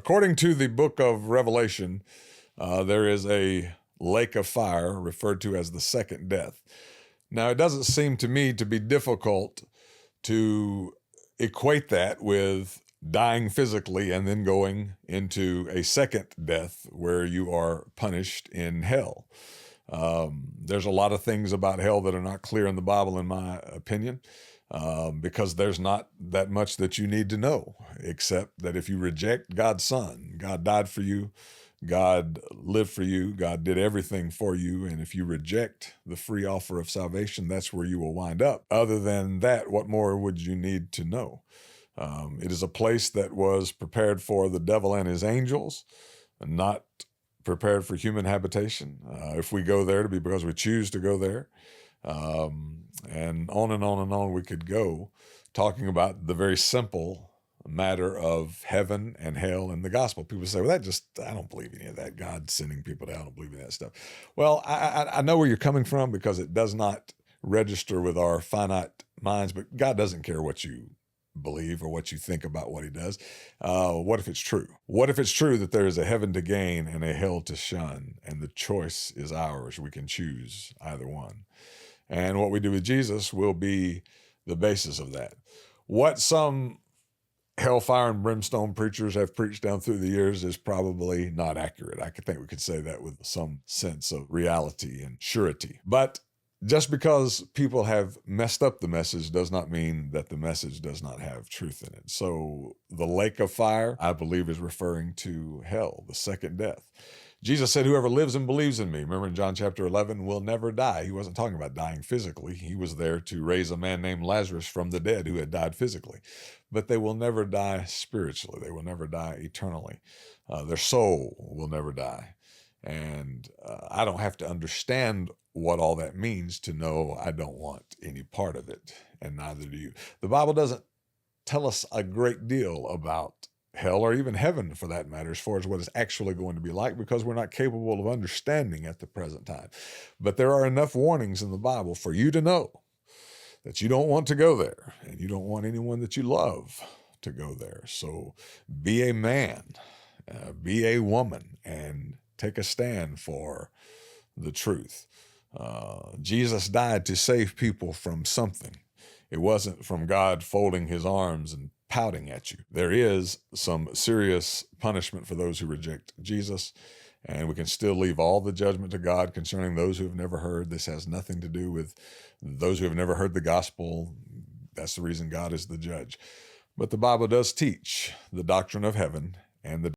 According to the book of Revelation, there is a lake of fire referred to as the second death. Now, it doesn't seem to me to be difficult to equate that with dying physically and then going into a second death where you are punished in hell. There's a lot of things about hell that are not clear in the Bible, in my opinion, because there's not that much that you need to know, except that if you reject God's Son, God died for you, God lived for you, God did everything for you, and if you reject the free offer of salvation, that's where you will wind up. Other than that, what more would you need to know? It is a place that was prepared for the devil and his angels, and not prepared for human habitation. If we go there, to be because we choose to go there. And on and on and on we could go, talking about the very simple matter of heaven and hell and the gospel. People say, well, I don't believe any of that. God sending people down, I don't believe in that stuff. Well, I know where you're coming from, because it does not register with our finite minds, but God doesn't care what you believe or what you think about what he does. What if it's true? What if it's true that there is a heaven to gain and a hell to shun, and the choice is ours? We can choose either one. And what we do with Jesus will be the basis of that. What some hellfire and brimstone preachers have preached down through the years is probably not accurate. I think we could say that with some sense of reality and surety. But just because people have messed up the message does not mean that the message does not have truth in it. So the lake of fire, I believe, is referring to hell, the second death. Jesus said, whoever lives and believes in me, remember in John chapter 11, will never die. He wasn't talking about dying physically. He was there to raise a man named Lazarus from the dead who had died physically. But they will never die spiritually. They will never die eternally. Their soul will never die. And I don't have to understand what all that means to know I don't want any part of it, and neither do you. The Bible doesn't tell us a great deal about hell, or even heaven for that matter, as far as what it's actually going to be like, because we're not capable of understanding at the present time. But there are enough warnings in the Bible for you to know that you don't want to go there, and you don't want anyone that you love to go there. So be a man, be a woman, and take a stand for the truth. Jesus died to save people from something. It wasn't from God folding his arms and pouting at you. There is some serious punishment for those who reject Jesus, and we can still leave all the judgment to God concerning those who have never heard. This has nothing to do with those who have never heard the gospel. That's the reason God is the judge. But the Bible does teach the doctrine of heaven and the